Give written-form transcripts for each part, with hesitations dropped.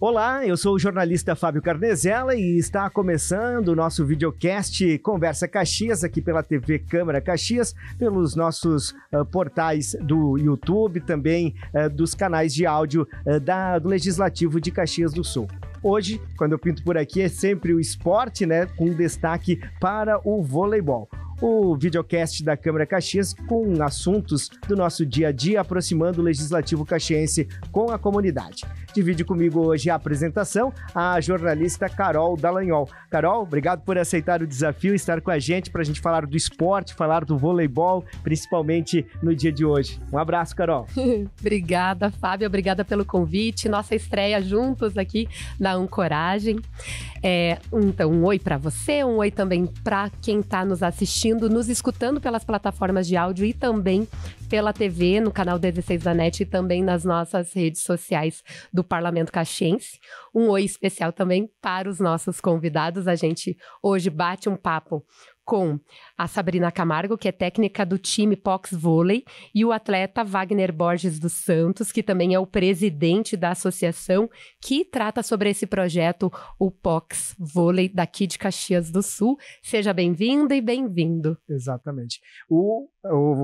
Olá, eu sou o jornalista Fábio Carnezella e está começando o nosso videocast Conversa Caxias, aqui pela TV Câmara Caxias, pelos nossos portais do YouTube, também dos canais de áudio do Legislativo de Caxias do Sul. Hoje, quando eu pinto por aqui, é sempre o esporte, né, com destaque para o voleibol. O videocast da Câmara Caxias com assuntos do nosso dia a dia, aproximando o Legislativo Caxiense com a comunidade. Divide comigo hoje a apresentação a jornalista Carol Dallagnol. Carol, obrigado por aceitar o desafio e estar com a gente para a gente falar do esporte, falar do voleibol, principalmente no dia de hoje. Um abraço, Carol. Obrigada, Fábio. Obrigada pelo convite. Nossa estreia juntos aqui na Ancoragem. Então, um oi para você, um oi também para quem está nos assistindo, nos escutando pelas plataformas de áudio e também pela TV, no canal 16 da NET e também nas nossas redes sociais do Parlamento Caxiense. Um oi especial também para os nossos convidados. A gente hoje bate um papo com a Sabrina Camargo, que é técnica do time POX Vôlei, e o atleta Wagner Borges dos Santos, que também é o presidente da associação que trata sobre esse projeto, o POX Vôlei, daqui de Caxias do Sul. Seja bem-vinda e bem-vindo. Exatamente. O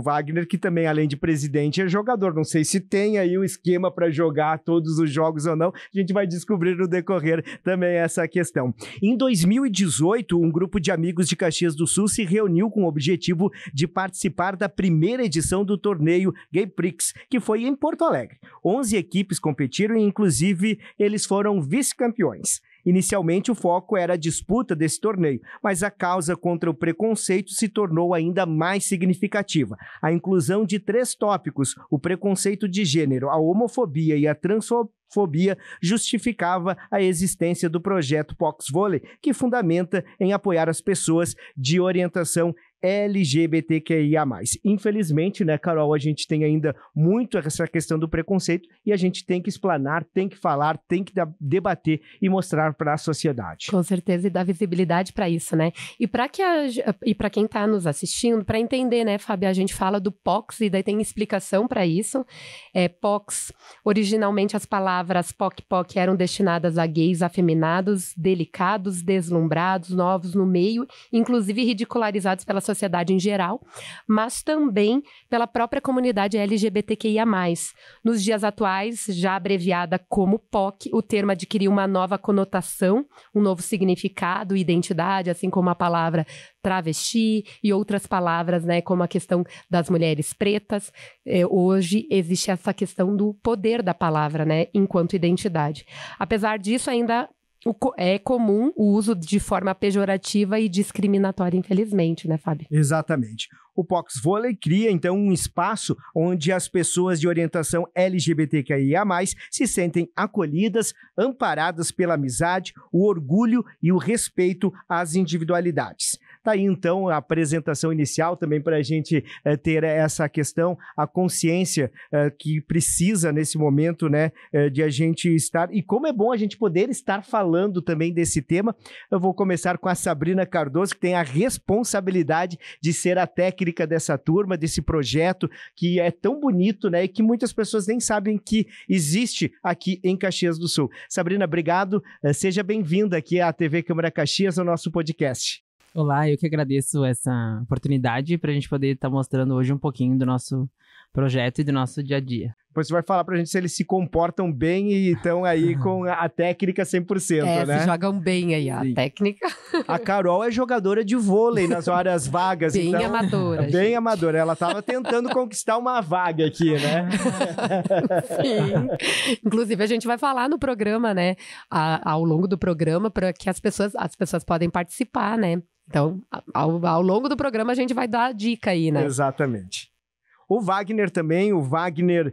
Wagner, que também, além de presidente, é jogador. Não sei se tem aí o esquema para jogar todos os jogos ou não. A gente vai descobrir no decorrer também essa questão. Em 2018, um grupo de amigos de Caxias do Sul se reuniu com o objetivo de participar da primeira edição do torneio Gay Prix, que foi em Porto Alegre. 11 equipes competiram e, inclusive, eles foram vice-campeões. Inicialmente, o foco era a disputa desse torneio, mas a causa contra o preconceito se tornou ainda mais significativa. A inclusão de 3 tópicos, o preconceito de gênero, a homofobia e a transfobia, justificava a existência do projeto POX Vôlei, que fundamenta em apoiar as pessoas de orientação LGBTQIA+. Infelizmente, né, Carol, a gente tem ainda muito essa questão do preconceito e a gente tem que explanar, tem que falar, tem que debater e mostrar para a sociedade. Com certeza, e dar visibilidade para isso, né? E para quem está nos assistindo, para entender, né, Fábio, a gente fala do POX e daí tem explicação para isso. POX, originalmente as palavras POC eram destinadas a gays afeminados, delicados, deslumbrados, novos no meio, inclusive ridicularizados pela sociedade em geral, mas também pela própria comunidade LGBTQIA+. Nos dias atuais, já abreviada como POC, o termo adquiriu uma nova conotação, um novo significado e identidade, assim como a palavra travesti e outras palavras, né, como a questão das mulheres pretas. Hoje existe essa questão do poder da palavra, né, enquanto identidade. Apesar disso, ainda é comum o uso de forma pejorativa e discriminatória, infelizmente, né, Fábio? Exatamente. O POX Vôlei cria, então, um espaço onde as pessoas de orientação LGBTQIA+, se sentem acolhidas, amparadas pela amizade, o orgulho e o respeito às individualidades. Tá aí, então, a apresentação inicial também para a gente ter essa questão, a consciência que precisa nesse momento, né, de a gente estar, e como é bom a gente poder estar falando também desse tema. Eu vou começar com a Sabrina Cardoso, que tem a responsabilidade de ser a técnica dessa turma, desse projeto, que é tão bonito, né, e que muitas pessoas nem sabem que existe aqui em Caxias do Sul. Sabrina, obrigado, seja bem-vinda aqui à TV Câmara Caxias, ao nosso podcast. Olá, eu que agradeço essa oportunidade para a gente poder estar mostrando hoje um pouquinho do nosso projeto e do nosso dia a dia. Depois você vai falar pra gente se eles se comportam bem e estão aí com a técnica 100%, né? Se jogam bem aí, a técnica. A Carol é jogadora de vôlei nas horas vagas. Bem então, amadora. Bem gente. Amadora. Ela tava tentando conquistar uma vaga aqui, né? Sim. Inclusive, a gente vai falar no programa, né? Ao longo do programa, para que as pessoas podem participar, né? Então, ao longo do programa, a gente vai dar a dica aí, né? Exatamente. O Wagner também, o Wagner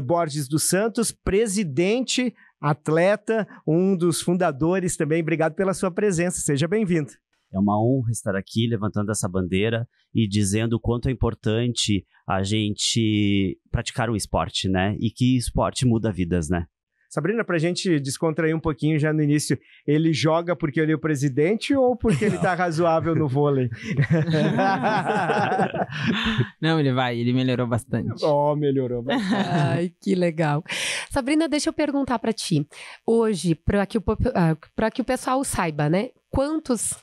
Borges dos Santos, presidente, atleta, um dos fundadores também. Obrigado pela sua presença, seja bem-vindo. É uma honra estar aqui levantando essa bandeira e dizendo o quanto é importante a gente praticar o esporte, né? E que esporte muda vidas, né? Sabrina, pra gente descontrair um pouquinho já no início, ele joga porque ele é o presidente ou porque ele tá razoável no vôlei? Não, ele melhorou bastante. Melhorou bastante. Ai, que legal. Sabrina, deixa eu perguntar pra ti. Hoje, para que o pessoal saiba, né? Quantos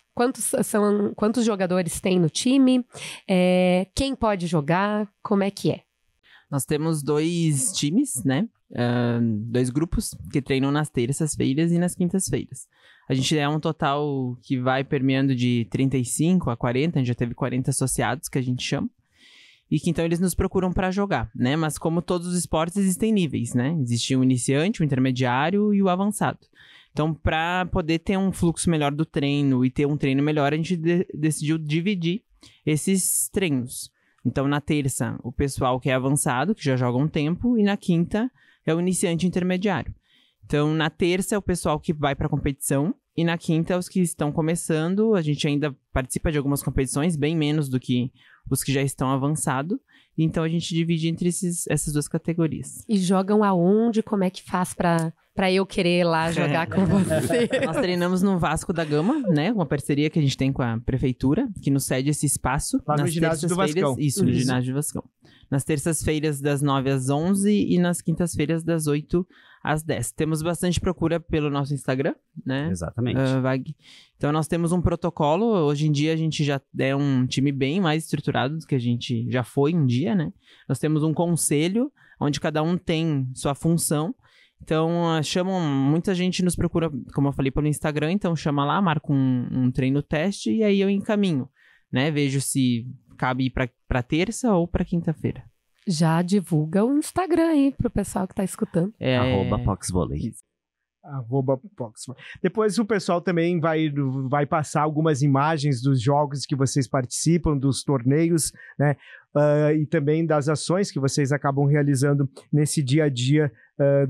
jogadores tem no time? Quem pode jogar? Como é que é? Nós temos 2 times, né? 2 grupos que treinam nas terças-feiras e nas quintas-feiras. A gente é um total que vai permeando de 35 a 40, a gente já teve 40 associados, que a gente chama. E que então eles nos procuram para jogar, né? Mas como todos os esportes, existem níveis, né? Existe o iniciante, o intermediário e o avançado. Então, para poder ter um fluxo melhor do treino e ter um treino melhor, a gente decidiu dividir esses treinos. Então, na terça, o pessoal que é avançado, que já joga um tempo, e na quinta é o iniciante intermediário. Então, na terça é o pessoal que vai para a competição, e na quinta é os que estão começando. A gente ainda participa de algumas competições, bem menos do que os que já estão avançados. Então, a gente divide entre essas 2 categorias. E jogam aonde? Como é que faz para eu querer ir lá jogar com você? Nós treinamos no Vasco da Gama, né? Uma parceria que a gente tem com a prefeitura, que nos cede esse espaço. Lá no ginásio do Vascão. Isso, no ginásio do Vascão. Nas terças-feiras, das 9 às 11 e nas quintas-feiras, das 8 às 10. Temos bastante procura pelo nosso Instagram, né? Exatamente. Então, nós temos um protocolo. Hoje em dia, a gente já é um time bem mais estruturado do que a gente já foi um dia, né? Nós temos um conselho, onde cada um tem sua função. Então, muita gente nos procura, como eu falei, pelo Instagram. Então, chama lá, marca um treino teste e aí eu encaminho, né? Vejo se cabe ir para terça ou para quinta-feira. Já divulga o Instagram aí pro pessoal que tá escutando. @PoxVolley. @PoxVolley. Depois o pessoal também vai passar algumas imagens dos jogos que vocês participam, dos torneios, né? E também das ações que vocês acabam realizando nesse dia a dia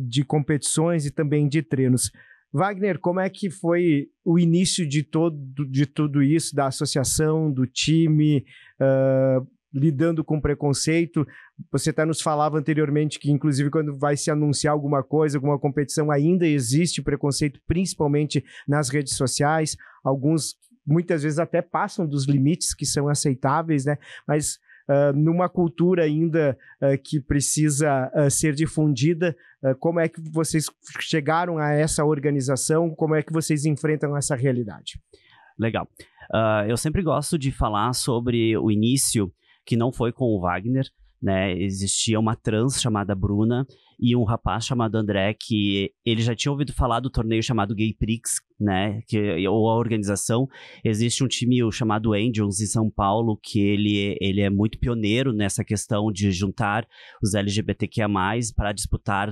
de competições e também de treinos. Wagner, como é que foi o início de tudo isso, da associação, do time, lidando com preconceito? Você até nos falava anteriormente que, inclusive, quando vai se anunciar alguma coisa, alguma competição, ainda existe preconceito, principalmente nas redes sociais. Alguns, muitas vezes, até passam dos limites que são aceitáveis, né? Mas numa cultura ainda que precisa ser difundida, como é que vocês chegaram a essa organização? Como é que vocês enfrentam essa realidade? Legal. Eu sempre gosto de falar sobre o início, que não foi com o Wagner, né? Existia uma trans chamada Bruna e um rapaz chamado André, que ele já tinha ouvido falar do torneio chamado Gay Prix, né? Ou a organização. Existe um time chamado Angels em São Paulo, que ele é muito pioneiro nessa questão de juntar os LGBTQIA+, para disputar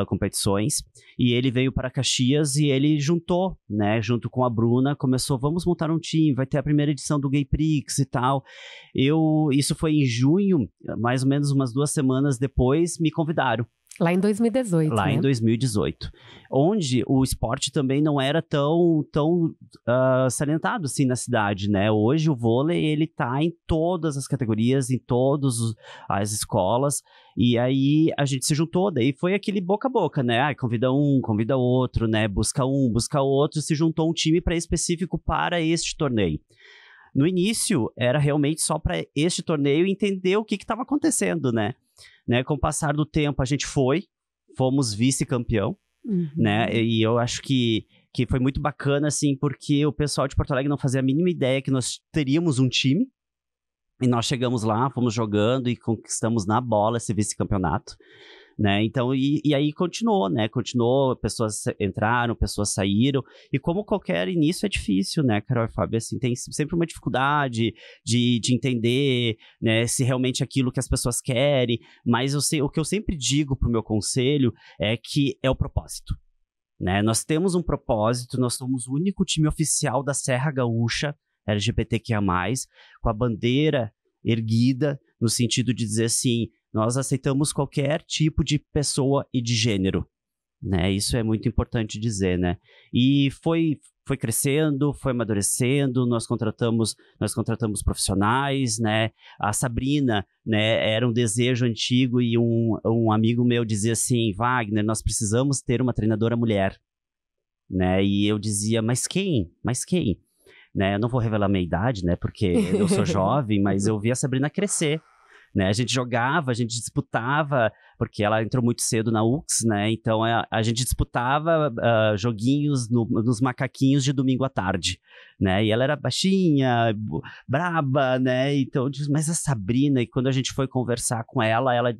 competições, e ele veio para Caxias e ele juntou, né, junto com a Bruna, vamos montar um time, vai ter a primeira edição do Gay Prix e tal. Isso foi em junho, mais ou menos umas 2 semanas depois, me convidaram. Lá em 2018, Lá né? em 2018. Onde o esporte também não era tão salientado assim na cidade, né? Hoje o vôlei, ele tá em todas as categorias, em todas as escolas. E aí a gente se juntou, daí foi aquele boca a boca, né? Convida um, convida outro, né? Busca um, busca outro. Se juntou um time específico para este torneio. No início, era realmente só para este torneio entender o que estava acontecendo, né? Com o passar do tempo, a gente fomos vice-campeão, né? E eu acho que foi muito bacana, assim, porque o pessoal de Porto Alegre não fazia a mínima ideia que nós teríamos um time. E nós chegamos lá, fomos jogando e conquistamos na bola esse vice-campeonato, né? Então, e aí continuou, né? Continuou, pessoas entraram, pessoas saíram. E como qualquer início é difícil, né, Carol e Fábio? Assim, tem sempre uma dificuldade de entender, né, se realmente é aquilo que as pessoas querem. Mas o que eu sempre digo pro meu conselho é que é o propósito, né? Nós temos um propósito, nós somos o único time oficial da Serra Gaúcha LGBTQIA+, com a bandeira erguida, no sentido de dizer assim, nós aceitamos qualquer tipo de pessoa e de gênero, né? Isso é muito importante dizer, né? E foi crescendo, foi amadurecendo, nós contratamos profissionais, né? A Sabrina, né, era um desejo antigo e um amigo meu dizia assim, Wagner, nós precisamos ter uma treinadora mulher, né? E eu dizia, mas quem? Né? Eu não vou revelar minha idade, né? Porque eu sou jovem, mas eu vi a Sabrina crescer. Né? A gente jogava, a gente disputava, porque ela entrou muito cedo na UX, né? Então a gente disputava joguinhos nos macaquinhos de domingo à tarde, né? E ela era baixinha, braba, né? Então eu disse, mas a Sabrina, e quando a gente foi conversar com ela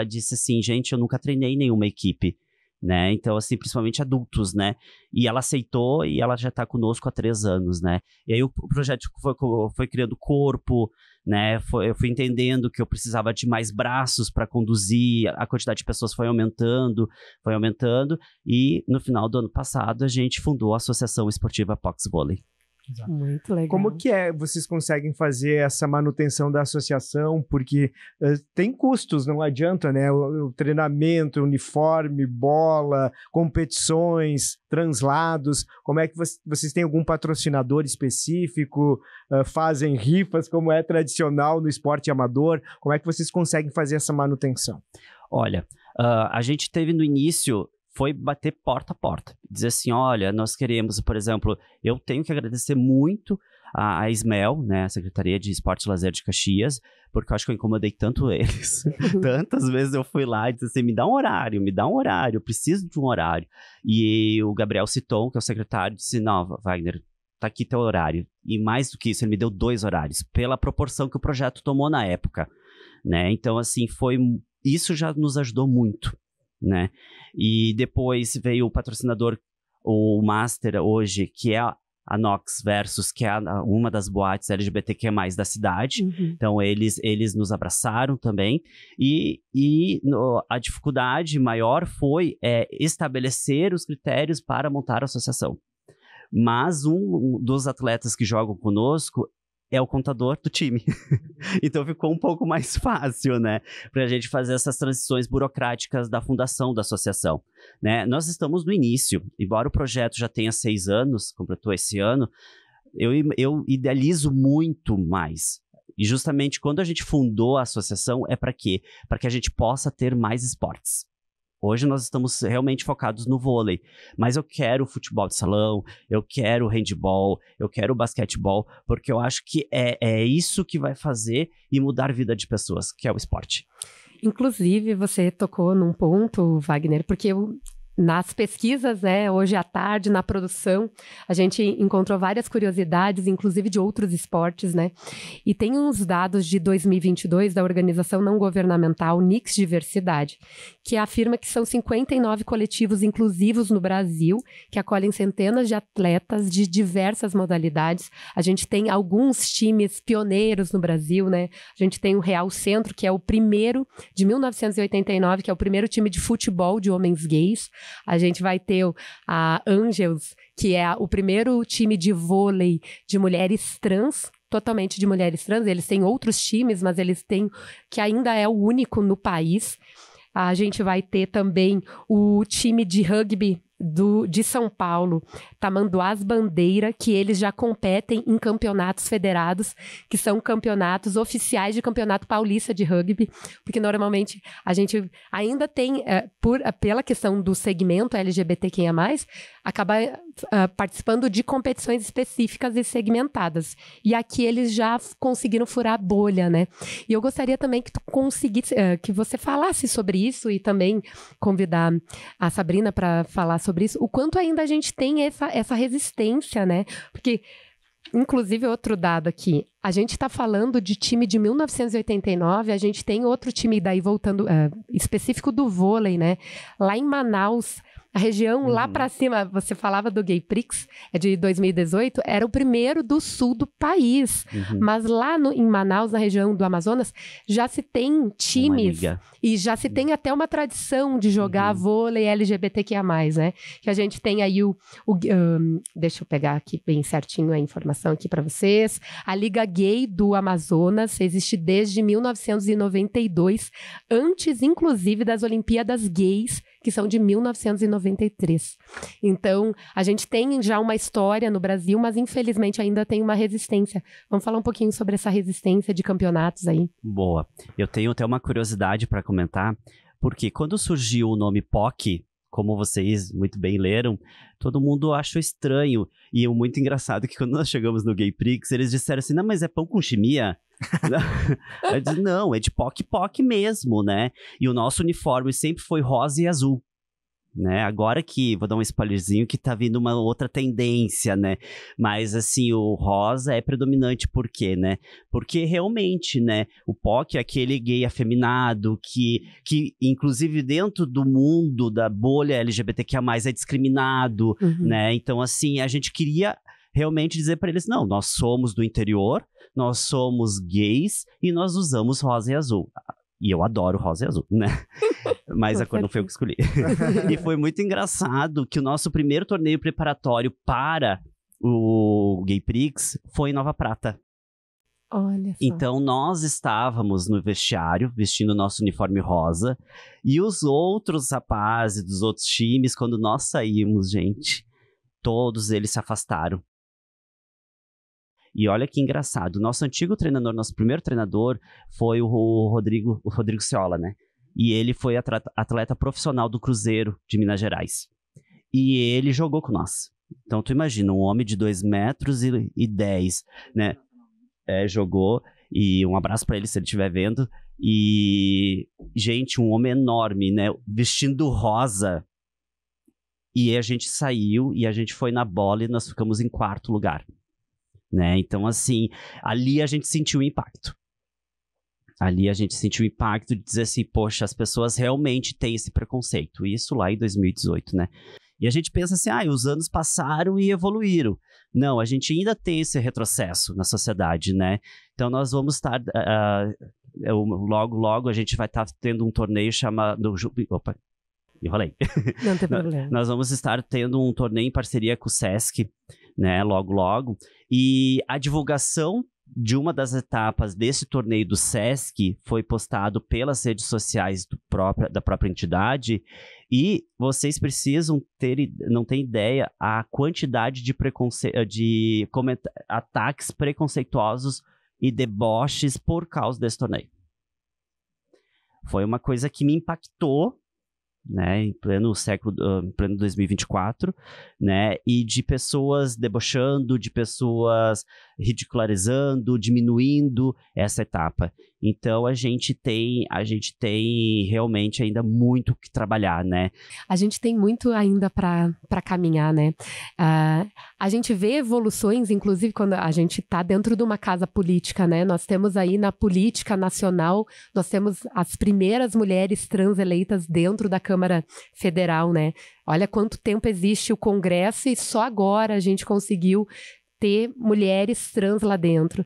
disse assim, gente, eu nunca treinei nenhuma equipe, né? Então, assim, principalmente adultos, né? E ela aceitou e ela já está conosco há 3 anos, né? E aí o projeto foi criando corpo, né? Eu fui entendendo que eu precisava de mais braços para conduzir, a quantidade de pessoas foi aumentando, e no final do ano passado a gente fundou a Associação Esportiva POX Vôlei. Exato. Muito legal. Como que vocês conseguem fazer essa manutenção da associação? Porque tem custos, não adianta, né? O treinamento, uniforme, bola, competições, translados. Como é que vocês têm algum patrocinador específico? Fazem rifas, como é tradicional no esporte amador? Como é que vocês conseguem fazer essa manutenção? Olha, a gente teve no início... foi bater porta a porta, dizer assim, olha, nós queremos, por exemplo, eu tenho que agradecer muito a SMEL, né, a Secretaria de Esporte e Lazer de Caxias, porque eu acho que eu incomodei tanto eles, tantas vezes eu fui lá e disse assim, me dá um horário, eu preciso de um horário, e o Gabriel Citon, que é o secretário, disse, não, Wagner, tá aqui teu horário, e mais do que isso, ele me deu 2 horários, pela proporção que o projeto tomou na época, né, então assim, isso já nos ajudou muito, né? E depois veio o patrocinador, o Master hoje, que é a Nox Versus, que é uma das boates LGBTQ+, da cidade. Uhum. Então, eles nos abraçaram também. E a dificuldade maior foi estabelecer os critérios para montar a associação. Mas um dos atletas que jogam conosco é o contador do time. Então ficou um pouco mais fácil, né? Pra gente fazer essas transições burocráticas da fundação da associação, né? Nós estamos no início, embora o projeto já tenha 6 anos, completou esse ano, eu idealizo muito mais. E justamente quando a gente fundou a associação, é para quê? Para que a gente possa ter mais esportes. Hoje nós estamos realmente focados no vôlei, mas eu quero futebol de salão, eu quero handball, eu quero basquetebol, porque eu acho que é isso que vai fazer e mudar a vida de pessoas, que é o esporte. Inclusive, você tocou num ponto, Wagner, porque nas pesquisas, né, hoje à tarde, na produção, a gente encontrou várias curiosidades, inclusive de outros esportes, né? E tem uns dados de 2022 da organização não governamental Nix Diversidade, que afirma que são 59 coletivos inclusivos no Brasil, que acolhem centenas de atletas de diversas modalidades. A gente tem alguns times pioneiros no Brasil, né? A gente tem o Real Centro, que é o primeiro, de 1989, que é o primeiro time de futebol de homens gays. A gente vai ter a Angels, que é o primeiro time de vôlei de mulheres trans, totalmente de mulheres trans. Eles têm outros times, mas eles têm, que ainda é o único no país. A gente vai ter também o time de rugby de São Paulo, Tamanduás Bandeira, que eles já competem em campeonatos federados, que são campeonatos oficiais de campeonato paulista de rugby, porque normalmente a gente ainda tem, pela questão do segmento LGBTQIA+, acaba participando de competições específicas e segmentadas. E aqui eles já conseguiram furar a bolha, né? E eu gostaria também que tu conseguisse, que você falasse sobre isso e também convidar a Sabrina para falar sobre isso, o quanto ainda a gente tem essa resistência, né? Porque, inclusive, outro dado aqui, a gente está falando de time de 1989, a gente tem outro time daí voltando, específico do vôlei, né? Lá em Manaus, a região lá para cima, você falava do Gay Prix, é de 2018, era o primeiro do sul do país. Mas lá em Manaus, na região do Amazonas, já se tem times e já se tem até uma tradição de jogar vôlei LGBTQIA+, né? Que a gente tem aí deixa eu pegar aqui bem certinho a informação aqui para vocês. A Liga gay do Amazonas existe desde 1992, antes, inclusive, das Olimpíadas Gays, que são de 1993. Então, a gente tem já uma história no Brasil, mas infelizmente ainda tem uma resistência. Vamos falar um pouquinho sobre essa resistência de campeonatos aí. Boa. Eu tenho até uma curiosidade para comentar, porque quando surgiu o nome POC, como vocês muito bem leram, todo mundo achou estranho. E o muito engraçado que quando nós chegamos no Gay Prix, eles disseram assim, não, mas é pão com chimia? Eu disse, não, é de POC mesmo, né? E o nosso uniforme sempre foi rosa e azul. Né? Agora que, vou dar um spoilerzinho, que tá vindo uma outra tendência, né? Mas, assim, o rosa é predominante, por quê, né? Porque, realmente, né, o POC é aquele gay afeminado que inclusive, dentro do mundo da bolha LGBTQIA+, é discriminado, né? Então, assim, a gente queria realmente dizer pra eles, não, nós somos do interior, nós somos gays e nós usamos rosa e azul. E eu adoro rosa e azul, né? Mas a cor não foi eu que escolhi. E foi muito engraçado que o nosso primeiro torneio preparatório para o Gay Prix foi em Nova Prata. Olha só. Então, nós estávamos no vestiário, vestindo o nosso uniforme rosa, e os outros rapazes dos outros times, quando nós saímos, gente, todos eles se afastaram. E olha que engraçado, nosso antigo treinador, nosso primeiro treinador foi o Rodrigo Ciola, né? E ele foi atleta profissional do Cruzeiro de Minas Gerais. E ele jogou com nós. Então, tu imagina, um homem de 2,10 metros, né? Jogou, e um abraço pra ele se ele estiver vendo. E, gente, um homem enorme, né? Vestindo rosa. E a gente saiu, e a gente foi na bola, e nós ficamos em 4º lugar. Né? Então, assim, ali a gente sentiu o impacto. Ali a gente sentiu o impacto de dizer assim, poxa, as pessoas realmente têm esse preconceito. Isso lá em 2018, né? E a gente pensa assim, os anos passaram e evoluíram. Não, a gente ainda tem esse retrocesso na sociedade, né? Então nós vamos estar... logo a gente vai estar tendo um torneio chamado... Opa, enrolei. Não tem problema. Nós vamos estar tendo um torneio em parceria com o Sesc, né? Logo. E a divulgação de uma das etapas desse torneio do Sesc foi postado pelas redes sociais da própria entidade, e vocês precisam não ter ideia a quantidade de ataques preconceituosos e deboches por causa desse torneio. Foi uma coisa que me impactou, né, em pleno 2024, né, e de pessoas debochando, de pessoas ridicularizando, diminuindo essa etapa. Então, a gente tem realmente ainda muito que trabalhar, né? A gente tem muito ainda para caminhar, né? A gente vê evoluções, inclusive, quando a gente está dentro de uma casa política, né? Nós temos aí na política nacional, nós temos as primeiras mulheres trans eleitas dentro da Câmara Federal, né? Olha quanto tempo existe o Congresso e só agora a gente conseguiu ter mulheres trans lá dentro.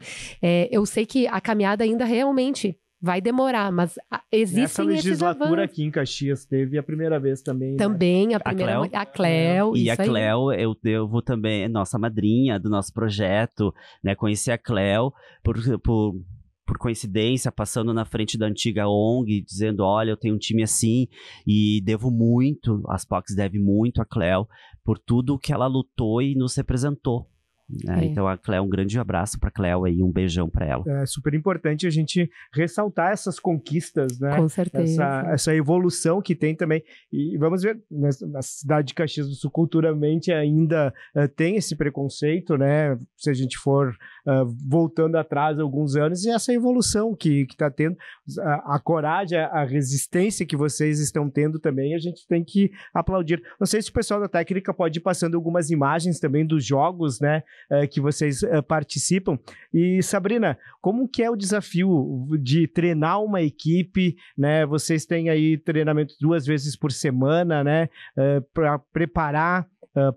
Eu sei que a caminhada ainda realmente vai demorar, mas existem esses avanços. Nessa legislatura aqui em Caxias teve a primeira vez também. Também, né? a primeira... A Cléo. E a Cléo, eu devo também, é nossa madrinha do nosso projeto, né? Conheci a Cléo por coincidência, passando na frente da antiga ONG, dizendo, olha, eu tenho um time assim, e devo muito, as POCs devem muito a Cléo, por tudo que ela lutou e nos representou. Então, a Cléo, um grande abraço para a Cléo aí, um beijão para ela. É super importante a gente ressaltar essas conquistas, né? Com certeza. Essa evolução que tem também. E vamos ver, na cidade de Caxias do Sul, culturalmente ainda tem esse preconceito, né? Se a gente for voltando atrás alguns anos, e essa evolução que está tendo, a coragem, a resistência que vocês estão tendo também, a gente tem que aplaudir. Não sei se o pessoal da técnica pode ir passando algumas imagens também dos jogos, né? Que vocês participam. E Sabrina, como que é o desafio de treinar uma equipe, né? Vocês têm aí treinamento 2 vezes por semana, né? Para preparar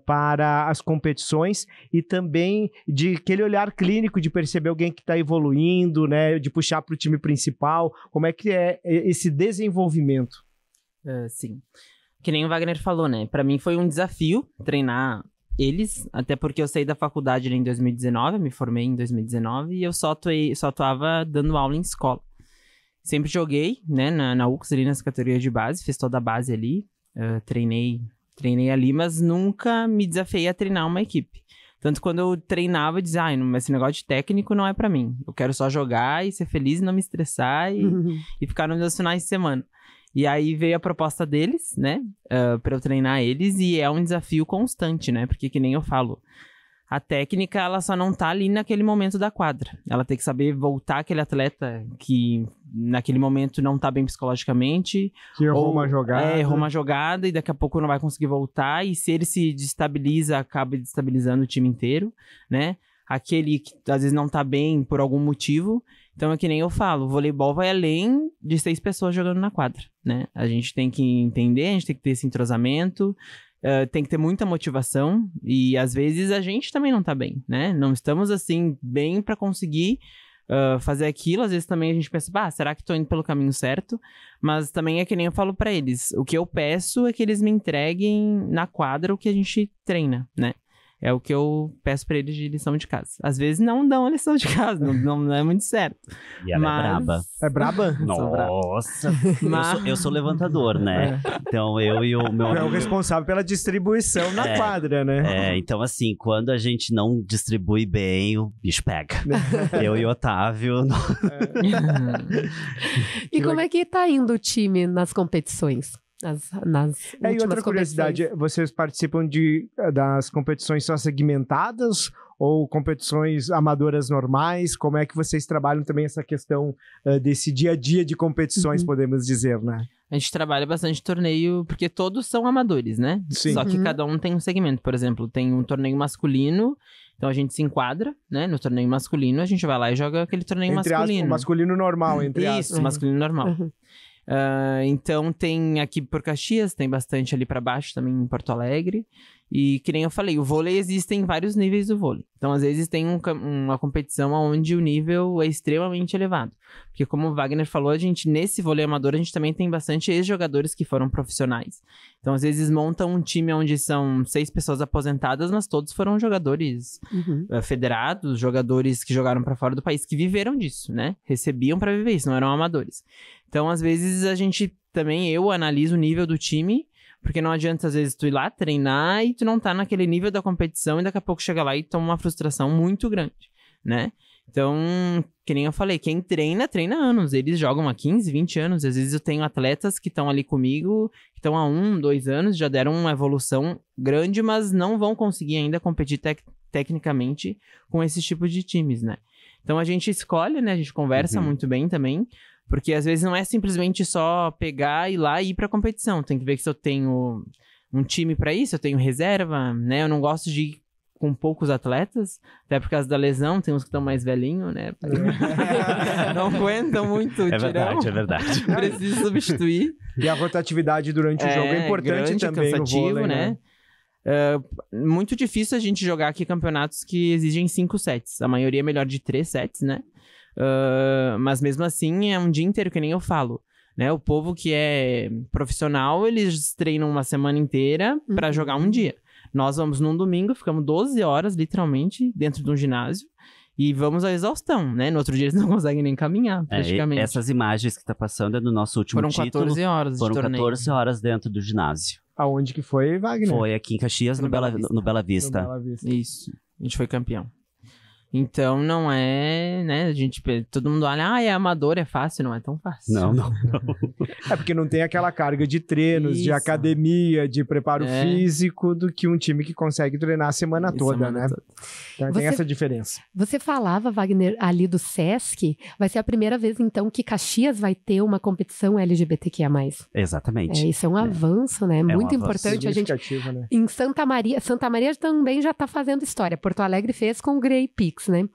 para as competições, e também de aquele olhar clínico de perceber alguém que está evoluindo, né? De puxar para o time principal. Como é que é esse desenvolvimento? Sim. Que nem o Wagner falou, né? Para mim foi um desafio treinar eles, até porque eu saí da faculdade ali em 2019, eu me formei em 2019, e eu só atuava dando aula em escola. Sempre joguei, né, na UX ali nas categorias de base, fiz toda a base ali, treinei ali, mas nunca me desafiei a treinar uma equipe. Tanto quando eu treinava, eu dizia, esse negócio de técnico não é pra mim. Eu quero só jogar e ser feliz e não me estressar e ficar nos meus finais de semana. E aí veio a proposta deles, né, pra eu treinar eles, e é um desafio constante, né, porque que nem eu falo, a técnica, ela só não tá ali naquele momento da quadra. Ela tem que saber voltar aquele atleta que naquele momento não tá bem psicologicamente. Que errou uma jogada. Errou uma jogada e daqui a pouco não vai conseguir voltar. E se ele se destabiliza, acaba destabilizando o time inteiro, né? Aquele que às vezes não tá bem por algum motivo. Então é que nem eu falo, o voleibol vai além de 6 pessoas jogando na quadra, né? A gente tem que entender, a gente tem que ter esse entrosamento. Tem que ter muita motivação e às vezes a gente também não tá bem, né? Não estamos assim bem pra conseguir fazer aquilo. Às vezes também a gente pensa, será que tô indo pelo caminho certo? Mas também é que nem eu falo pra eles, o que eu peço é que eles me entreguem na quadra o que a gente treina, né? É o que eu peço pra eles de lição de casa. Às vezes não dão a lição de casa, não é muito certo. E ela é braba. É braba? Nossa! Eu sou levantador, né? Então eu e o meu amigo... É o responsável pela distribuição na quadra, né? Então assim, quando a gente não distribui bem, o bicho pega. Eu e o Otávio... E como é que tá indo o time nas competições? E outra curiosidade, vocês participam das competições só segmentadas ou competições amadoras normais? Como é que vocês trabalham também essa questão desse dia a dia de competições, podemos dizer, né? A gente trabalha bastante torneio, porque todos são amadores, né? Sim. Só que cada um tem um segmento. Por exemplo, tem um torneio masculino, então a gente se enquadra, né? No torneio masculino, a gente vai lá e joga aquele torneio masculino. Masculino normal, entre aspas. Isso, masculino normal. Então tem aqui por Caxias, tem bastante ali pra baixo também em Porto Alegre. E que nem eu falei, o vôlei existem vários níveis do vôlei. Então às vezes tem uma competição onde o nível é extremamente elevado. Porque como o Wagner falou, nesse vôlei amador a gente também tem bastante ex-jogadores que foram profissionais. Então às vezes montam um time onde são 6 pessoas aposentadas, mas todos foram jogadores federados, jogadores que jogaram pra fora do país, que viveram disso, né? Recebiam pra viver isso, não eram amadores. Então às vezes eu analiso o nível do time, porque não adianta, às vezes, tu ir lá treinar e tu não tá naquele nível da competição e daqui a pouco chega lá e toma uma frustração muito grande, né? Então, que nem eu falei, quem treina anos. Eles jogam há 15, 20 anos. Às vezes eu tenho atletas que estão ali comigo, que estão há 1, 2 anos, já deram uma evolução grande, mas não vão conseguir ainda competir tecnicamente com esses tipos de times, né? Então a gente escolhe, né? A gente conversa muito bem também. Porque às vezes não é simplesmente só pegar, ir lá e ir pra competição. Tem que ver que se eu tenho um time pra isso, eu tenho reserva, né? Eu não gosto de ir com poucos atletas, até por causa da lesão, tem uns que estão mais velhinhos, né? Não aguentam muito o tirão. É verdade. Preciso substituir. E a rotatividade durante o jogo é importante grande, também cansativo, no vôlei, né? Muito difícil a gente jogar aqui campeonatos que exigem 5 sets. A maioria é melhor de 3 sets, né? Mas mesmo assim é um dia inteiro, que nem eu falo, né? O povo que é profissional, eles treinam uma semana inteira pra jogar um dia. Nós vamos num domingo, ficamos 12 horas literalmente dentro de um ginásio e vamos à exaustão, né? No outro dia eles não conseguem nem caminhar, praticamente. Essas imagens que tá passando é do nosso último título. Foram 14 horas de torneio. Foram 14 horas dentro do ginásio. Aonde que foi, Wagner? Foi aqui em Caxias, no Bela Vista. No Bela Vista. Isso, a gente foi campeão. Então não é, né, todo mundo olha, é amador, é fácil, não é tão fácil. Não. É porque não tem aquela carga de treinos, de academia, de preparo físico do que um time que consegue treinar a semana toda, né? Então tem essa diferença. Você falava, Wagner, ali do Sesc, vai ser a primeira vez então que Caxias vai ter uma competição LGBTQIA+. Exatamente. Isso é um avanço, né? Muito importante. A gente, né? em Santa Maria também já está fazendo história. Porto Alegre fez com o Grey Pix, né?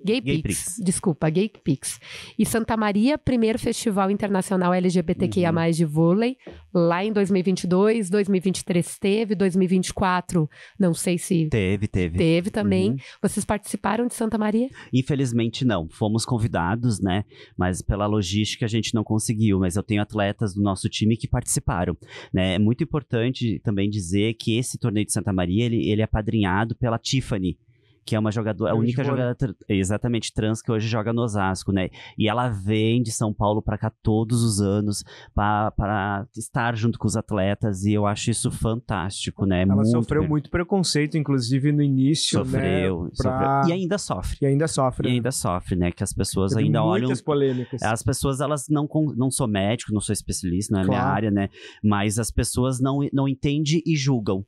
Gay Pix. Desculpa, Gay Pix. E Santa Maria, primeiro Festival Internacional LGBTQIA+, de vôlei, lá em 2022, 2023 teve, 2024, não sei se... Teve. Teve também. Vocês participaram de Santa Maria? Infelizmente não, fomos convidados, né, mas pela logística a gente não conseguiu, mas eu tenho atletas do nosso time que participaram, né, é muito importante também dizer que esse torneio de Santa Maria, ele é apadrinhado pela Tiffany, que é uma jogadora, a única jogadora exatamente trans que hoje joga no Osasco, né? E ela vem de São Paulo para cá todos os anos para estar junto com os atletas, e eu acho isso fantástico, né? Ela sofreu muito preconceito, inclusive no início, sofreu. E ainda sofre, né? Que as pessoas ainda olham... muitas polêmicas. As pessoas, elas não sou médico, não sou especialista, não é minha área, né? Mas as pessoas não entendem e julgam.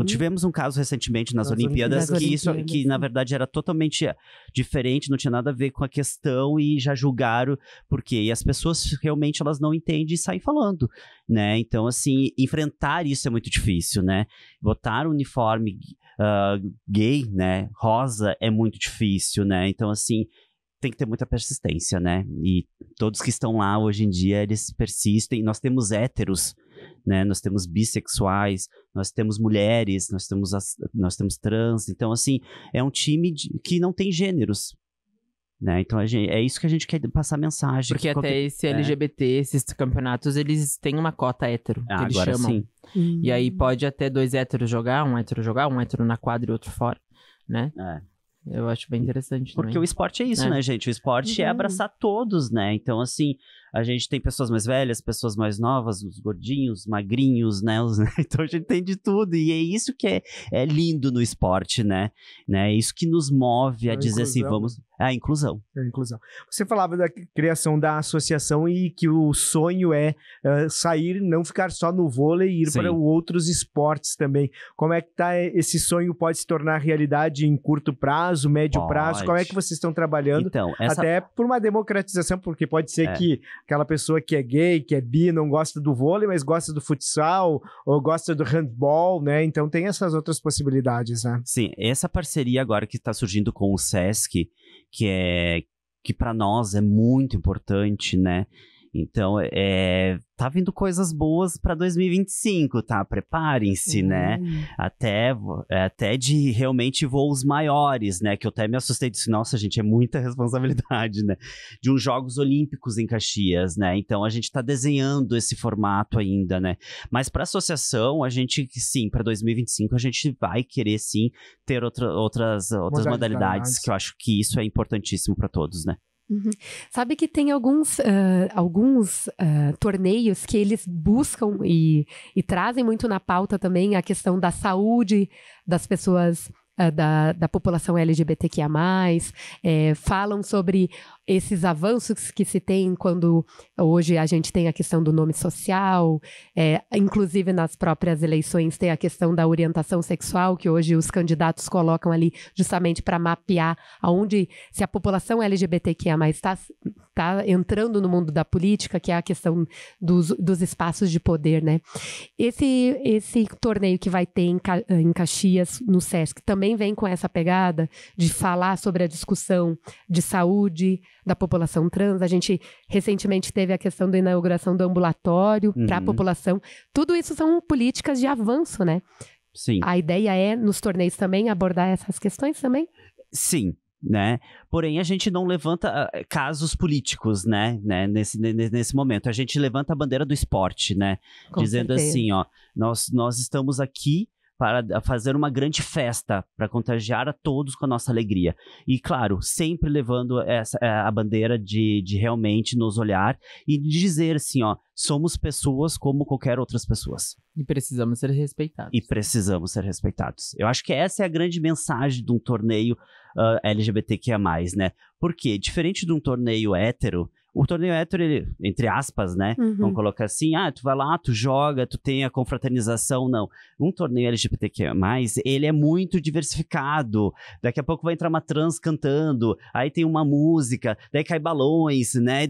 Tivemos um caso recentemente nas Olimpíadas que na verdade era totalmente diferente, não tinha nada a ver com a questão, e já julgaram porque as pessoas realmente elas não entendem e saem falando, né? Então, assim, enfrentar isso é muito difícil, né? Botar um uniforme gay, né, rosa, é muito difícil, né? Então, assim, tem que ter muita persistência, né? E todos que estão lá hoje em dia, eles persistem. Nós temos héteros, né? Nós temos bissexuais, nós temos mulheres, nós temos trans. Então, assim, é um time que não tem gêneros, né? Então, é isso que a gente quer passar mensagem. Porque até esse LGBT, esses campeonatos, eles têm uma cota hétero, que eles agora chamam. Sim. E aí pode até 2 héteros jogar, um hétero na quadra e outro fora, né? Eu acho bem interessante também. Porque o esporte é isso, né, gente? O esporte é abraçar todos, né? Então, assim, a gente tem pessoas mais velhas, pessoas mais novas, os gordinhos, magrinhos, né? Então, a gente tem de tudo. E é isso que é lindo no esporte, né? É isso que nos move a dizer assim, vamos... A inclusão. Você falava da criação da associação e que o sonho é sair, não ficar só no vôlei e ir para outros esportes também. Como é que tá esse sonho? Pode se tornar realidade em curto prazo, médio prazo? Como é que vocês estão trabalhando? Então, até por uma democratização, porque pode ser que aquela pessoa que é gay, que é bi, não gosta do vôlei, mas gosta do futsal ou gosta do handball, né? Então tem essas outras possibilidades, né? Sim, essa parceria agora que está surgindo com o Sesc, que para nós é muito importante, né? Então, tá vindo coisas boas para 2025, tá? Preparem-se, né? Até de realmente voos maiores, né? Que eu até me assustei e disse, nossa, gente, é muita responsabilidade, né? De uns Jogos Olímpicos em Caxias, né? Então, a gente tá desenhando esse formato ainda, né? Mas para a associação, a gente, sim, para 2025, a gente vai querer, sim, ter outras modalidades, que eu acho que isso é importantíssimo para todos, né? Sabe que tem alguns torneios que eles buscam e trazem muito na pauta também a questão da saúde das pessoas, da população LGBTQIA+, falam sobre esses avanços que se tem quando hoje a gente tem a questão do nome social, inclusive nas próprias eleições tem a questão da orientação sexual, que hoje os candidatos colocam ali justamente para mapear aonde, se a população LGBTQIA+, está entrando no mundo da política, que é a questão dos espaços de poder, né? Esse torneio que vai ter em Caxias, no Sesc, também vem com essa pegada de falar sobre a discussão de saúde da população trans. A gente recentemente teve a questão da inauguração do ambulatório para a população. Tudo isso são políticas de avanço, né? Sim. A ideia é, nos torneios também, abordar essas questões também? Sim. Né? Porém, a gente não levanta casos políticos, né? Nesse momento. A gente levanta a bandeira do esporte, né? Com dizendo certeza. assim, ó, nós estamos aqui para fazer uma grande festa, para contagiar a todos com a nossa alegria. E, claro, sempre levando a bandeira de realmente nos olhar e de dizer assim, ó, somos pessoas como qualquer outras pessoas. E precisamos ser respeitados. Eu acho que essa é a grande mensagem de um torneio LGBTQIA+, né? Porque, diferente de um torneio hétero, o torneio hétero, ele, entre aspas, né? Vamos colocar assim, tu vai lá, tu joga, tu tem a confraternização, não. Um torneio LGBTQIA+, ele é muito diversificado. Daqui a pouco vai entrar uma trans cantando, aí tem uma música, daí cai balões, né?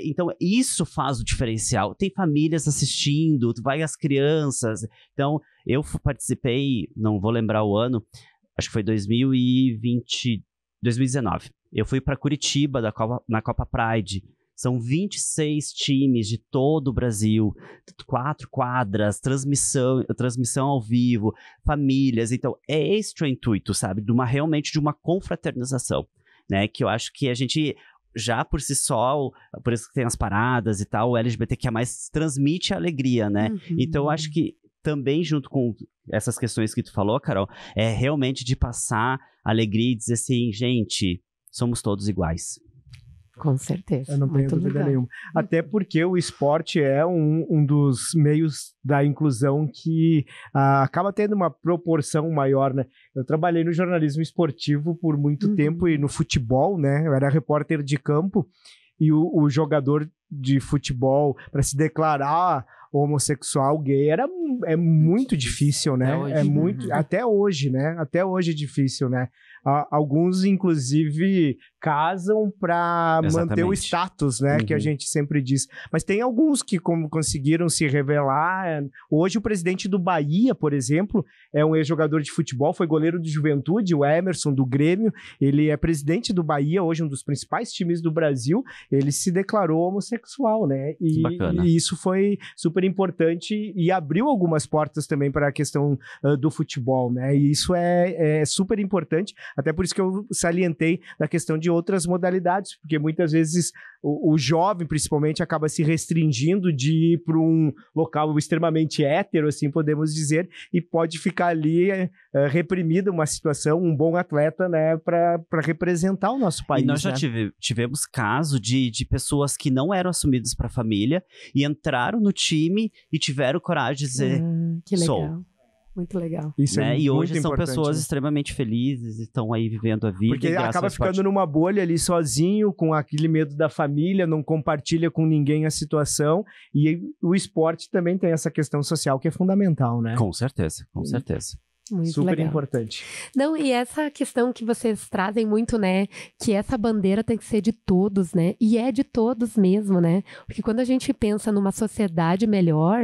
Então, isso faz o diferencial. Tem famílias assistindo, vai as crianças. Então, eu participei, não vou lembrar o ano, acho que foi 2019. Eu fui para Curitiba na Copa Pride. São 26 times de todo o Brasil, 4 quadras, transmissão ao vivo, famílias. Então, é esse o intuito, sabe? Realmente de uma confraternização, né? Que eu acho que a gente, já por si só, por isso que tem as paradas e tal, o LGBTQIA+, transmite alegria, né? Então, eu acho que também, junto com essas questões que tu falou, Carol, é realmente de passar alegria e dizer assim, gente, somos todos iguais. Com certeza. Eu não tenho dúvida nenhuma. Até porque o esporte é um dos meios da inclusão que acaba tendo uma proporção maior, né? Eu trabalhei no jornalismo esportivo por muito tempo e no futebol, né? Eu era repórter de campo e o jogador de futebol, para se declarar homossexual, gay, é muito difícil, né? Até hoje, né? Até hoje é difícil, né? Alguns, inclusive, casam para manter o status, né? Que a gente sempre diz. Mas tem alguns que conseguiram se revelar. Hoje, o presidente do Bahia, por exemplo, é um ex-jogador de futebol, foi goleiro do Juventude, o Emerson, do Grêmio. Ele é presidente do Bahia, hoje um dos principais times do Brasil. Ele se declarou homossexual, né? E isso foi super importante e abriu algumas portas também para a questão do futebol, né? E isso é super importante. Até por isso que eu salientei da questão de outras modalidades, porque muitas vezes o jovem, principalmente, acaba se restringindo de ir para um local extremamente hétero, assim podemos dizer, e pode ficar ali reprimida uma situação, um bom atleta, né, para representar o nosso país. E nós já tivemos caso de pessoas que não eram assumidas para a família e entraram no time e tiveram coragem de dizer, que legal. Muito legal. Isso né? E hoje são pessoas extremamente felizes, estão aí vivendo a vida. Porque acaba ficando numa bolha ali sozinho, com aquele medo da família, não compartilha com ninguém a situação. E o esporte também tem essa questão social que é fundamental, né? Com certeza, com certeza. Muito super legal. Importante. Não, e essa questão que vocês trazem muito, né, que essa bandeira tem que ser de todos, né, e é de todos mesmo, né, porque quando a gente pensa numa sociedade melhor,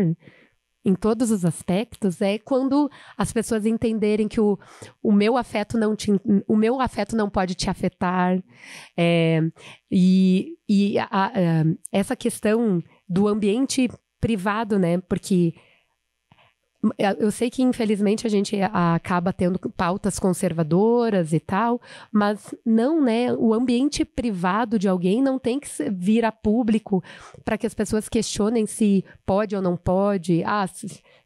em todos os aspectos, é quando as pessoas entenderem que o meu afeto não pode te afetar, essa questão do ambiente privado, né, porque eu sei que, infelizmente, a gente acaba tendo pautas conservadoras e tal, mas não, né? O ambiente privado de alguém não tem que vir a público para que as pessoas questionem se pode ou não pode,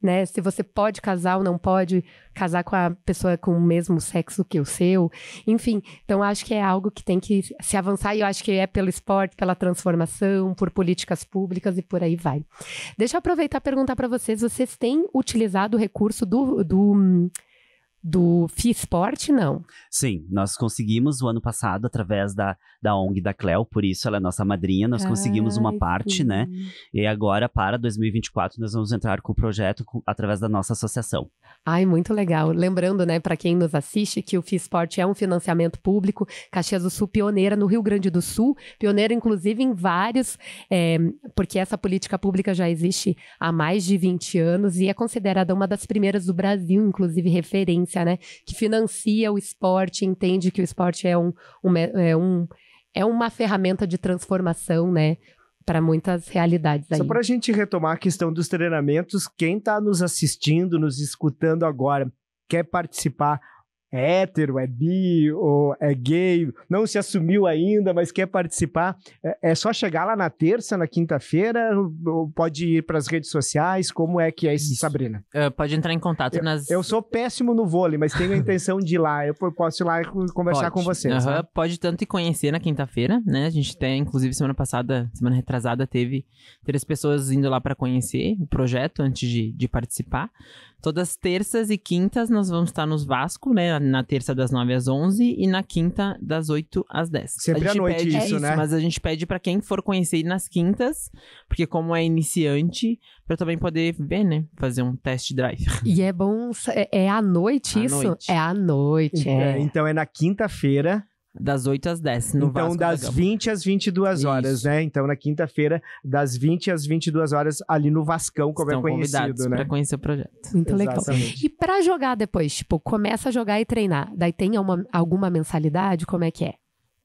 né? Se você pode casar ou não pode casar com a pessoa com o mesmo sexo que o seu. Enfim, então acho que é algo que tem que se avançar e eu acho que é pelo esporte, pela transformação, por políticas públicas e por aí vai. Deixa eu aproveitar e perguntar para vocês têm utilizado o recurso do FIESPORT, não? Sim, nós conseguimos o ano passado através da ONG da Cleo, por isso ela é nossa madrinha, nós conseguimos uma parte, né? E agora, para 2024, nós vamos entrar com o projeto através da nossa associação. Ai, muito legal. Lembrando, né, para quem nos assiste, que o FIESPORT é um financiamento público, Caxias do Sul pioneira no Rio Grande do Sul, pioneira inclusive em vários, porque essa política pública já existe há mais de 20 anos e é considerada uma das primeiras do Brasil, inclusive referência, né, que financia o esporte, entende que o esporte é uma ferramenta de transformação, né, para muitas realidades aí. Só para a gente retomar a questão dos treinamentos, quem está nos assistindo, nos escutando agora, quer participar, é hétero, é bi ou é gay, não se assumiu ainda, mas quer participar, é só chegar lá na terça, na quinta-feira, ou pode ir para as redes sociais, como é que é isso, Sabrina? Pode entrar em contato Eu sou péssimo no vôlei, mas tenho a intenção de ir lá, eu posso ir lá e conversar com vocês. Né? Pode tanto ir conhecer na quinta-feira, né, a gente tem, inclusive semana retrasada, teve 3 pessoas indo lá para conhecer o projeto antes de participar. Todas terças e quintas nós vamos estar nos Vasco, né? Na terça das 9 às 11 e na quinta das 8 às 10. Sempre à noite isso, né? Mas a gente pede para quem for conhecer ir nas quintas, porque como é iniciante, para também poder ver, né? Fazer um test drive. E é bom, é à noite isso? Noite. É à noite, Então é na quinta-feira. Das 8 às 10, no Vasco. Então, das 20 às 22 horas, isso. Né? Então, na quinta-feira, das 20 às 22 horas, ali no Vascão, como é conhecido, né? Para conhecer o projeto. Muito legal. E para jogar depois, tipo, começa a jogar e treinar, daí tem alguma mensalidade? Como é que é?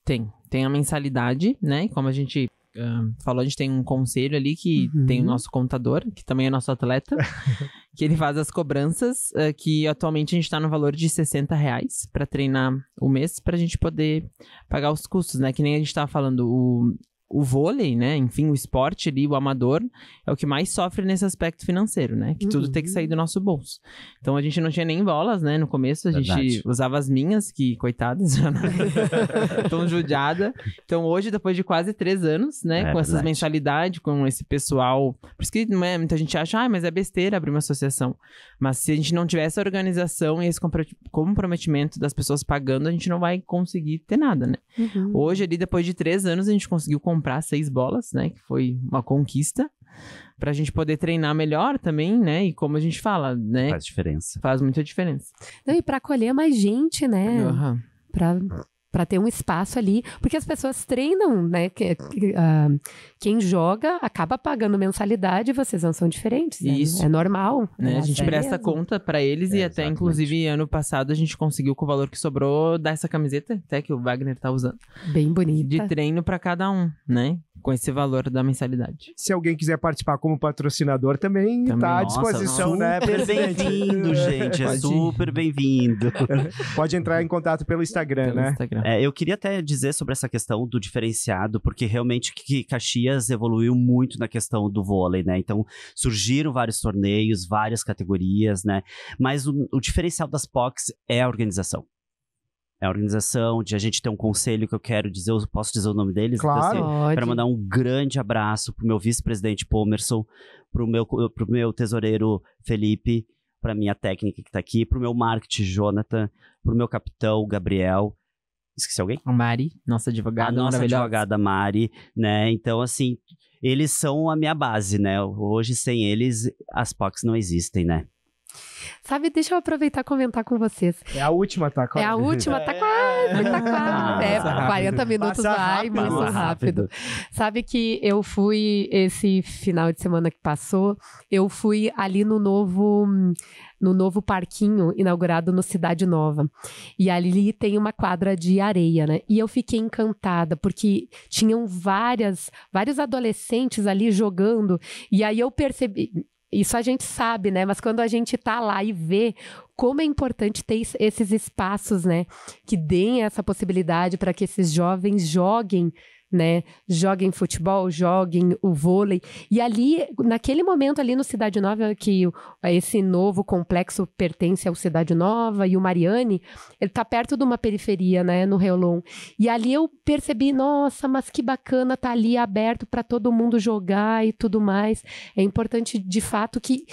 Tem a mensalidade, né? E como a gente falou, a gente tem um conselho ali que tem o nosso contador, que também é nosso atleta, que ele faz as cobranças, que atualmente a gente tá no valor de R$60 para treinar o mês, pra gente poder pagar os custos, né? Que nem a gente tava falando, o vôlei, né? Enfim, o esporte ali, o amador, é o que mais sofre nesse aspecto financeiro, né? Que tudo tem que sair do nosso bolso. Então, a gente não tinha nem bolas, né? No começo, a gente usava as minhas, que, coitadas, já não tão judiada. Então, hoje, depois de quase 3 anos, né? Com essas mensalidades, com esse pessoal... Por isso que muita gente acha, mas é besteira abrir uma associação. Mas se a gente não tiver essa organização e esse comprometimento das pessoas pagando, a gente não vai conseguir ter nada, né? Hoje, ali, depois de 3 anos, a gente conseguiu comprar 6 bolas, né? Que foi uma conquista. Pra gente poder treinar melhor também, né? E como a gente fala, né? Faz diferença. Faz muita diferença. Não, e pra acolher mais gente, né? Pra ter um espaço ali. Porque as pessoas treinam, né? Quem joga acaba pagando mensalidade e vocês não são diferentes. Isso. É normal. Né? A gente presta conta pra eles e até, inclusive, ano passado a gente conseguiu, com o valor que sobrou, dar essa camiseta, até que o Wagner tá usando. Bem bonita. De treino pra cada um, né? Com esse valor da mensalidade. Se alguém quiser participar como patrocinador, também tá à disposição, né? Super bem-vindo, gente. É super bem-vindo. Pode entrar em contato pelo Instagram, né? Eu queria até dizer sobre essa questão do diferenciado, porque realmente que Caxias evoluiu muito na questão do vôlei, né? Então, surgiram vários torneios, várias categorias, né? Mas o diferencial das POCs é a organização. É a organização, de a gente ter um conselho que eu quero dizer, eu posso dizer o nome deles? Claro. Então, assim, quero mandar um grande abraço pro meu vice-presidente Pomerson, pro meu tesoureiro Felipe, pra minha técnica que tá aqui, pro meu marketing Jonathan, pro meu capitão Gabriel. Esqueci alguém? A Mari, nossa advogada. A nossa advogada Mari, né? Então, assim, eles são a minha base, né? Hoje, sem eles, as POCs não existem, né? Sabe, deixa eu aproveitar e comentar com vocês. É a última, tá? É a última, tá quase. 40 minutos vai, muito rápido. Sabe que eu fui, esse final de semana que passou, eu fui ali no novo parquinho inaugurado no Cidade Nova. E ali tem uma quadra de areia, né? E eu fiquei encantada, porque tinham vários adolescentes ali jogando. E aí eu percebi... Isso a gente sabe, né? Mas quando a gente tá lá e vê como é importante ter esses espaços, né? Que deem essa possibilidade para que esses jovens joguem, né? Joguem futebol, joguem o vôlei. E ali, naquele momento ali no Cidade Nova, que esse novo complexo pertence ao Cidade Nova e o Mariane, ele tá perto de uma periferia, né? No Reolon. E ali eu percebi, nossa, mas que bacana tá ali aberto para todo mundo jogar e tudo mais. É importante, de fato, que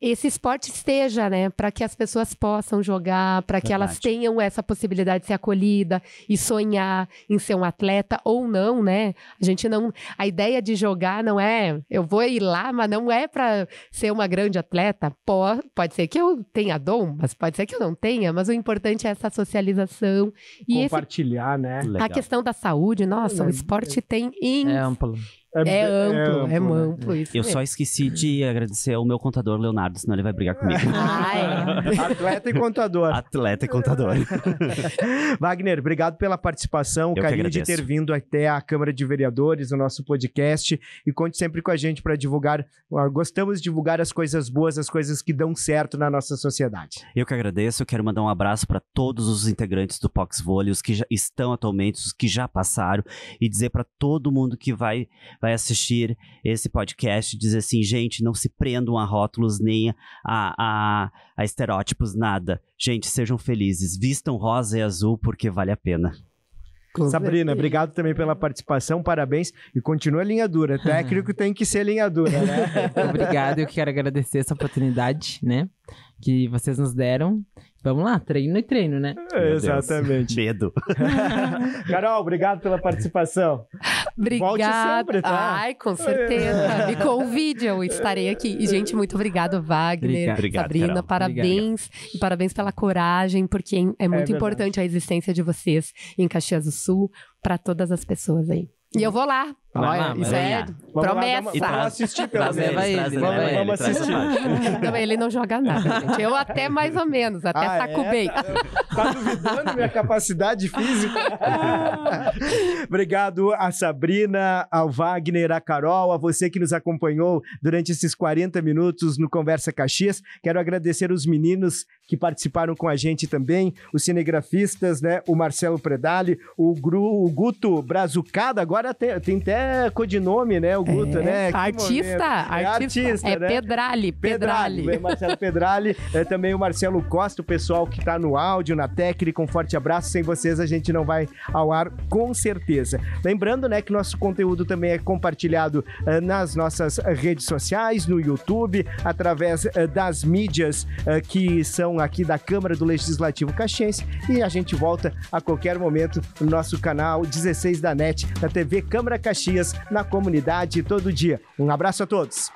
esse esporte esteja, né, para que as pessoas possam jogar, para que elas tenham essa possibilidade de ser acolhida e sonhar em ser um atleta ou não, né? A ideia de jogar não é, eu vou ir lá, mas não é para ser uma grande atleta. Pode ser que eu tenha dom, mas pode ser que eu não tenha, mas o importante é essa socialização e compartilhar, né? A questão da saúde, nossa, o esporte tem É amplo. É amplo isso. Eu só esqueci de agradecer ao meu contador Leonardo, senão ele vai brigar comigo. Atleta e contador. Atleta e contador. Wagner, obrigado pela participação, o carinho de ter vindo até a Câmara de Vereadores, o nosso podcast, e conte sempre com a gente para divulgar. Gostamos de divulgar as coisas boas, as coisas que dão certo na nossa sociedade. Eu que agradeço, eu quero mandar um abraço para todos os integrantes do POCs Vôlei, os que já estão atualmente, os que já passaram, e dizer para todo mundo que vai assistir esse podcast, dizer assim, gente, não se prendam a rótulos nem a estereótipos, nada. Gente, sejam felizes, vistam rosa e azul porque vale a pena. Sabrina, obrigado também pela participação, parabéns e continua linha dura. Técnico tem que ser linha dura, né? Obrigado, eu quero agradecer essa oportunidade, né, que vocês nos deram. Vamos lá, treino e treino, né? Exatamente. Medo. Carol, obrigado pela participação. Obrigada. Volte sempre, tá? Ai, com certeza. Me convide, eu estarei aqui. E, gente, muito obrigado, Wagner, obrigado, Sabrina, Carol. parabéns. Obrigado. E parabéns pela coragem, porque é muito importante a existência de vocês em Caxias do Sul para todas as pessoas aí. E eu vou lá. Vai lá, Isso vai lá. Promessa. Vamos assistir pelo menos. Vamos assistir. Não, ele não joga nada, gente. Eu até mais ou menos, até saco bem. Tá duvidando minha capacidade física? Obrigado a Sabrina, ao Wagner, a Carol, a você que nos acompanhou durante esses 40 minutos no Conversa Caxias. Quero agradecer os meninos que participaram com a gente também, os cinegrafistas, né? O Marcelo Predali, o Guto Brazucada, agora tem até codinome, né? O Guto, né? Artista, né? Pedrali. Marcelo Pedrali, também o Marcelo Costa, o pessoal que tá no áudio, na técnica, um forte abraço. Sem vocês a gente não vai ao ar, com certeza. Lembrando, né, que nosso conteúdo também é compartilhado nas nossas redes sociais, no YouTube, através das mídias que são aqui da Câmara do Legislativo Caxiense, e a gente volta a qualquer momento no nosso canal 16 da NET, na TV Câmara Caxias, na comunidade, todo dia. Um abraço a todos.